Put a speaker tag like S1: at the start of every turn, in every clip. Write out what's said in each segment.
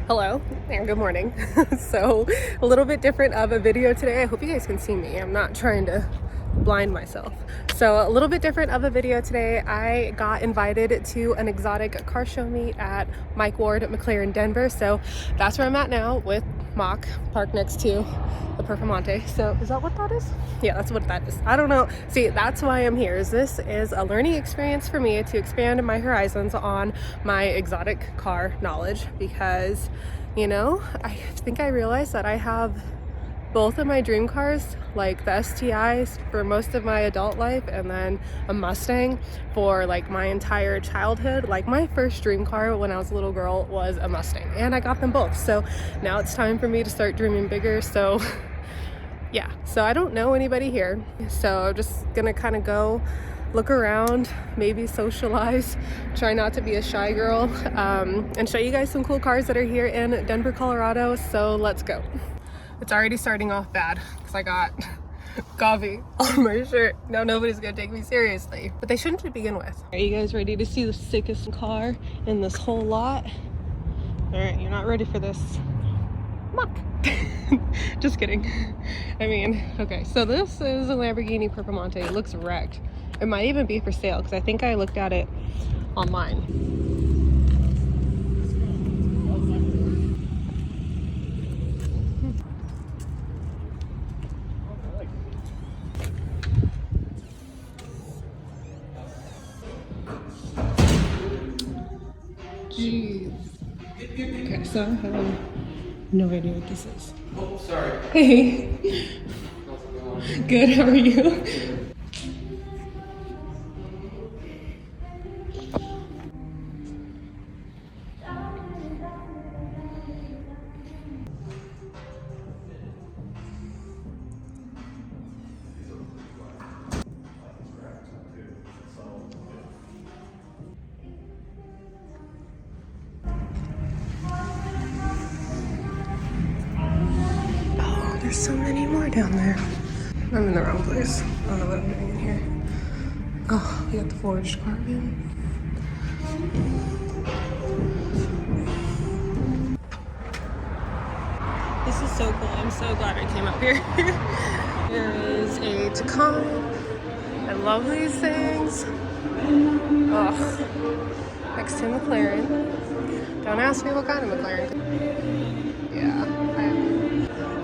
S1: Hello and good morning. So a little bit different of a video today. I hope you guys can see me. I'm not trying to blind myself. So a little bit different of a video today. I got invited to an exotic car show meet at Mike Ward at McLaren Denver. So that's where I'm at now with Mock parked next to the Performante. So is that what that is? Yeah, that's what that is. I don't know. See, that's why I'm here. This is a learning experience for me to expand my horizons on my exotic car knowledge because, you know, I think I realized that I have both of my dream cars, like the STIs for most of my adult life, and then a Mustang for like my entire childhood. Like my first dream car when I was a little girl was a Mustang, and I got them both. So now it's time for me to start dreaming bigger. So yeah, so I don't know anybody here, so I'm just gonna kind of go look around, maybe socialize, try not to be a shy girl, and show you guys some cool cars that are here in Denver, Colorado. So let's go. It's already starting off bad because I got coffee on my shirt. Now nobody's gonna take me seriously, but they shouldn't to begin with. Are you guys ready to see the sickest car in this whole lot? All right, you're not ready for this. Muck. Just kidding. I mean, okay, so this is a Lamborghini Performante. It looks wrecked. It might even be for sale because I think I looked at it online. Jeez. Okay, so I have no idea what this is.
S2: Oh, sorry.
S1: Hey. Good, how are you? There's so many more down there. I'm in the wrong place. I don't know what I'm doing in here. Oh, we got the forged carbon. This is so cool. I'm so glad I came up here. There is a Tacon. I love these things. Oh, next to McLaren. Don't ask me what kind of McLaren. Yeah, I'm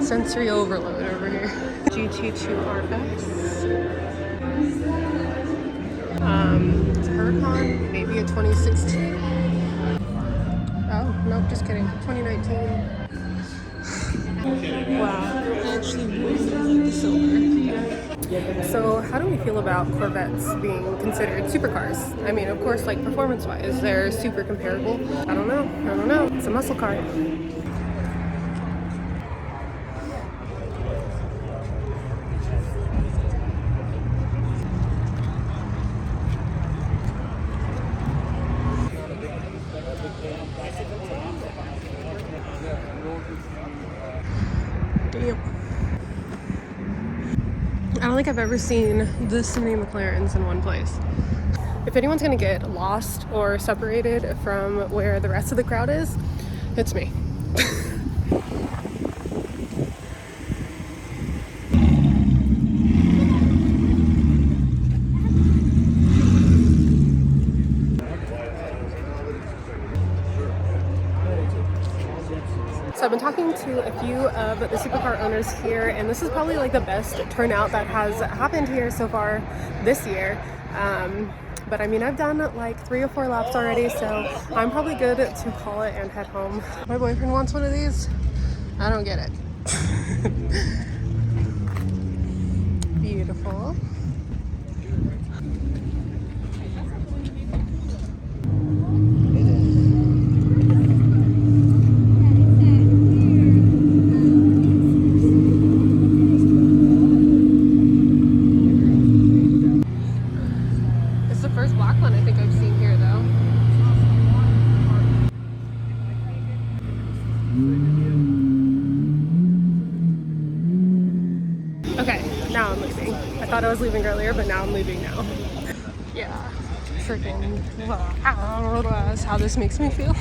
S1: sensory overload over here. GT2 RX. It's a Huracan, maybe a 2016. Oh, nope, just kidding. 2019. Wow, I actually really like the silver. So how do we feel about Corvettes being considered supercars? I mean, of course, like performance-wise, they're super comparable. I don't know. It's a muscle car. Damn. I don't think I've ever seen this many McLarens in one place. If anyone's gonna get lost or separated from where the rest of the crowd is, it's me. So I've been talking to a few of the supercar owners here, and this is probably like the best turnout that has happened here so far this year. But I mean, I've done like 3 or 4 laps already, so I'm probably good to call it and head home. My boyfriend wants one of these. I don't get it. Beautiful. Okay, now I'm leaving. I thought I was leaving earlier, but now I'm leaving now. Yeah, freaking wow, that's how this makes me feel.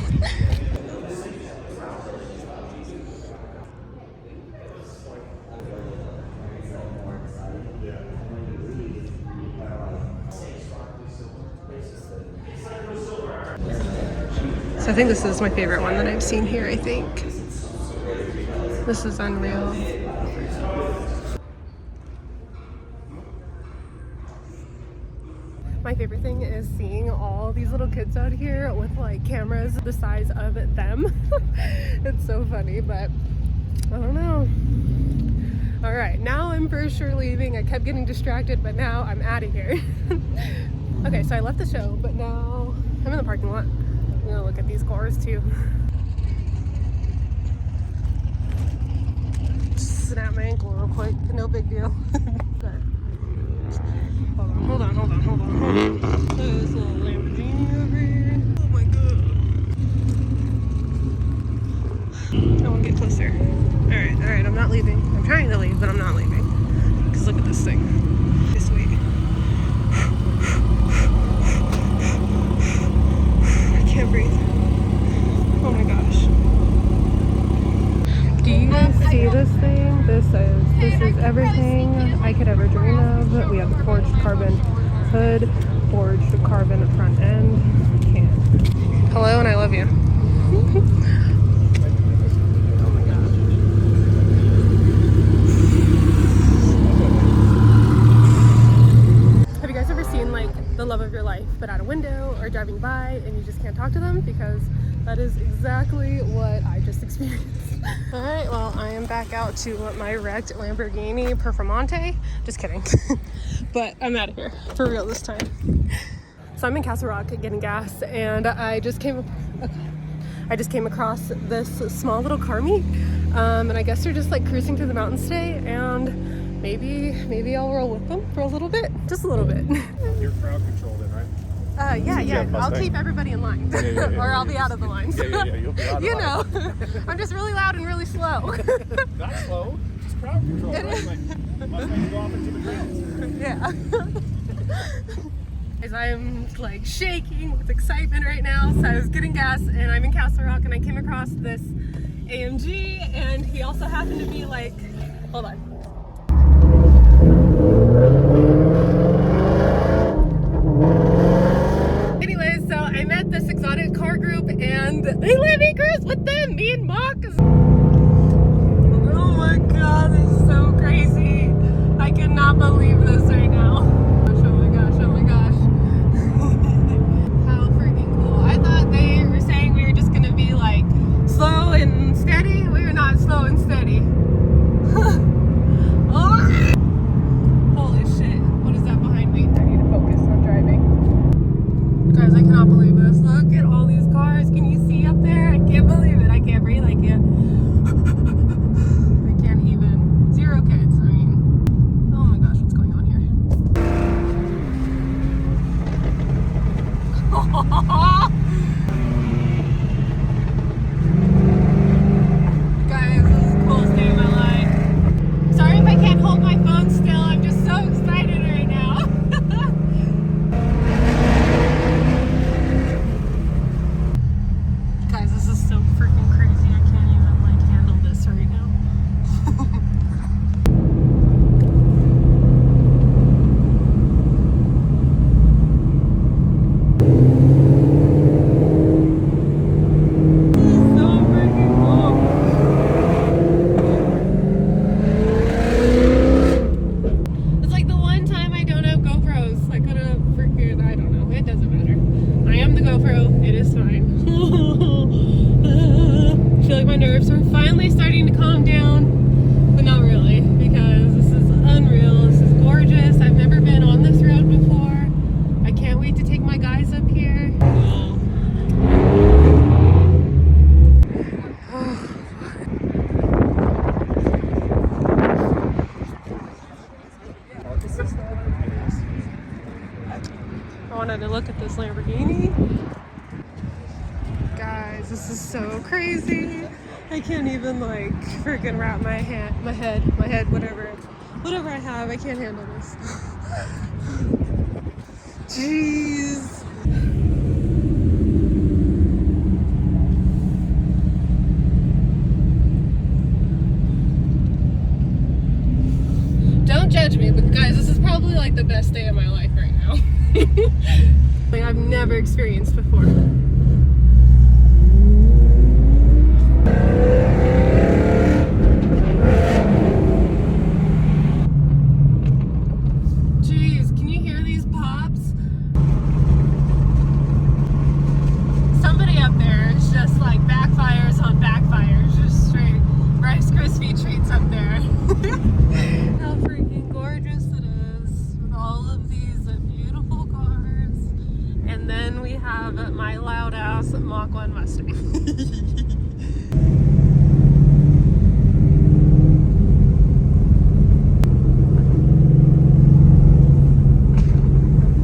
S1: I think this is my favorite one that I've seen here, I think. This is unreal. My favorite thing is seeing all these little kids out here with like cameras the size of them. It's so funny, but I don't know. All right, now I'm for sure leaving. I kept getting distracted, but now I'm out of here. Okay, so I left the show, but now I'm in the parking lot. I'm gonna look at these cars too. Snap my ankle real quick, no big deal. Okay. Hold on. Look at this little Lamborghini over here. Oh my god. I want to get closer. Alright, I'm not leaving. I'm trying to leave, but I'm not leaving. Because look at this thing. This way. I can't breathe. Oh my gosh. Do you guys see this thing? This is everything I could ever dream of. We have the forged carbon hood, forged carbon front end. Can't. Hello, and I love you. Oh my gosh. Have you guys ever seen like the love of your life but at a window or driving by and you just can't talk to them? Because that is exactly what I just experienced. All right, well, I am back out to my wrecked Lamborghini Performante. Just kidding. But I'm out of here for real this time. So I'm in Castle Rock getting gas, and I just came across this small little car meet, and I guess they're just like cruising through the mountains today, and maybe I'll roll with them for a little bit, just a little bit.
S2: You're crowd controlled then, right?
S1: Yeah. I'll keep everybody in line,
S2: yeah.
S1: or I'll be out of the lines.
S2: Yeah, you'll be out of
S1: You
S2: line.
S1: know, I'm just really loud and really slow.
S2: Not slow, just crowd control, right? Like, Mustang go off into the ground.
S1: Yeah. As I'm like shaking with excitement right now. So I was getting gas and I'm in Castle Rock and I came across this AMG and he also happened to be like, hold on. Anyways, so I met this exotic car group and they let me cruise with them, me and Mock. Oh my god, this is so crazy. I cannot believe this right now. Oh my gosh. How freaking cool. I thought they were saying we were just gonna be like slow and steady. We were not slow and steady. Oh. Holy shit. What is that behind me? I need to focus on driving. Guys, I cannot believe this. Look at all these cars. Can you see up there? I can't believe it. I can't breathe. I can't even. Zero kids. I mean, oh my gosh, what's going on here? Guys, this is the coolest day of my life. Sorry if I can't hold my phone still. I'm just so excited right now. Guys, this is so freaking crazy. I can't even like handle this right now. So freaking cool. It's like the one time I don't have GoPros. I could have freaking, I don't know. It doesn't matter. I am the GoPro. It is fine. I feel like my nerves are finally starting to calm down, but not really, because this is unreal. This is gorgeous. I've never been on this road before. I can't wait to take my guys up here. I wanted to look at this Lamborghini. Guys, this is so crazy. I can't even like freaking wrap my head, whatever I have, I can't handle this. Jeez. Don't judge me, but guys, this is probably like the best day of my life right now. Like I've never experienced before.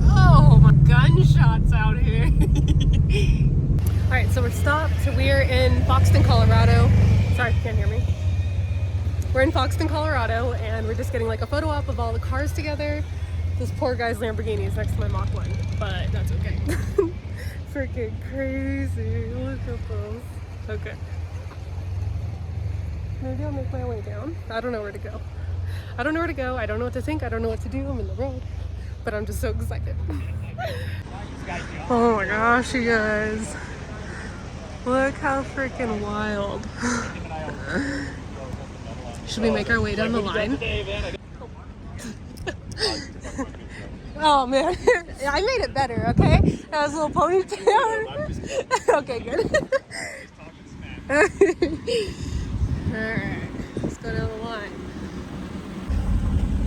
S1: Oh, my gunshots out here. All right, so we're stopped. We're in Foxton, Colorado. Sorry if you can't hear me. We're in Foxton, Colorado, and we're just getting like a photo op of all the cars together. This poor guy's Lamborghini is next to my Mach 1, but that's okay. Freaking crazy. Look at those. Okay. Maybe I'll make my way down. I don't know where to go. I don't know where to go. I don't know what to think. I don't know what to do. I'm in the road, but I'm just so excited. Oh my gosh, you guys. Look how freaking wild. Should we make our way down the line? Oh man, I made it better, okay? That was a little ponytail. Okay, good. Alright, let's go down the line.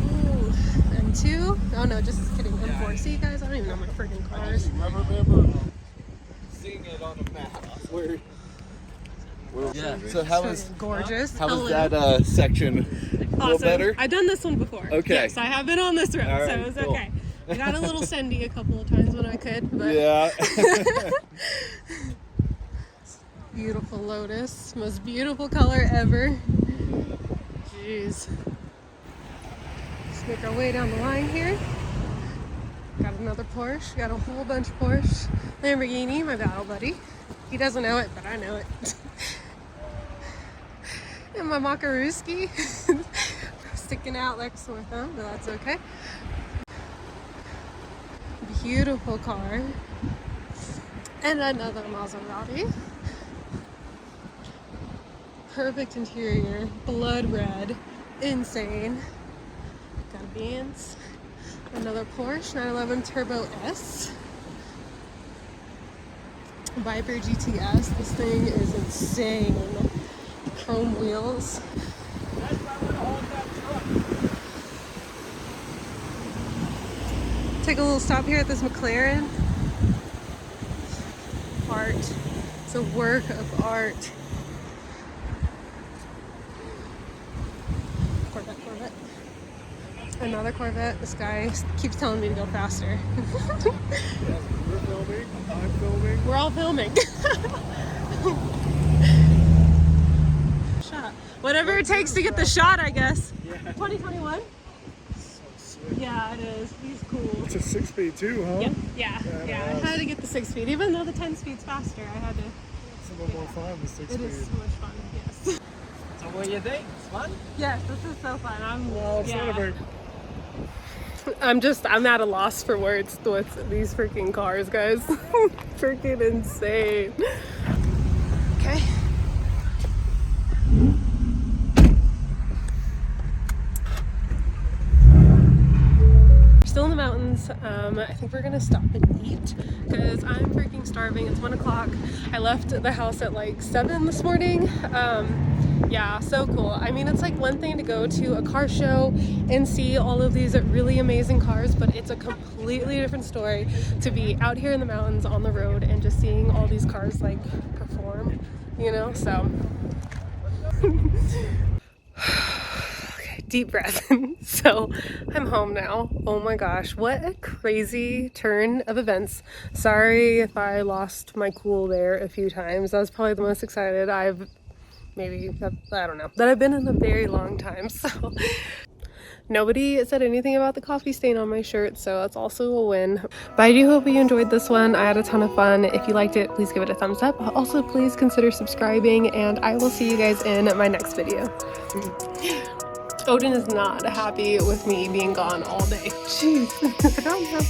S1: Ooh, M2? Oh no, just kidding, M4. See you guys, I don't even know my freaking cars.
S2: Remember seeing it on the map. Yeah. So how was
S1: gorgeous?
S2: How was that section? A little better?
S1: I've done this one before.
S2: Okay.
S1: Yes, I have been on this road,
S2: All
S1: so
S2: right,
S1: it was
S2: cool.
S1: okay. I got a little sendy a couple of times when I could, but
S2: Yeah.
S1: beautiful Lotus, most beautiful color ever. Jeez. Let's make our way down the line here. Got another Porsche. Got a whole bunch of Porsche. Lamborghini, my battle buddy. He doesn't know it, but I know it. And my Makaruski sticking out like sore thumb, but that's okay. Beautiful car. And another Maserati. Perfect interior, blood red, insane. Got a Benz. Another Porsche 911 Turbo S. Viper GTS. This thing is insane. Chrome wheels. Take a little stop here at this McLaren. Art. It's a work of art. Corvette. Another Corvette. This guy keeps telling me to go faster.
S2: We're filming. I'm filming.
S1: We're all filming. Shot. Whatever it takes to get the shot, I guess.
S2: Yeah.
S1: 2021?
S2: So sick.
S1: Yeah, it is. He's cool.
S2: It's a 6-speed too, huh?
S1: Yep. Yeah. I had to get the 6-speed. Even though the 10 speed's faster, I had to.
S2: It's a little more fun with 6-speed.
S1: It is so much fun, yes.
S3: So what do you think? It's fun?
S1: Yes, this is so fun.
S2: Well, it's not a very...
S1: I'm at a loss for words with these freaking cars, guys. Freaking insane. Okay. Still in the mountains. I think we're gonna stop and eat because I'm freaking starving. It's 1 o'clock. I left the house at like 7 this morning. Yeah, so cool. I mean, it's like one thing to go to a car show and see all of these really amazing cars, but it's a completely different story to be out here in the mountains on the road and just seeing all these cars like perform, you know, so. Okay, deep breath. So I'm home now. Oh my gosh, what a crazy turn of events. Sorry if I lost my cool there a few times. I was probably the most excited I don't know, that I've been in a very long time. So nobody said anything about the coffee stain on my shirt, so that's also a win. But I do hope you enjoyed this one. I had a ton of fun. If you liked it, please give it a thumbs up. Also, please consider subscribing, and I will see you guys in my next video. Odin is not happy with me being gone all day. Jeez. I don't know.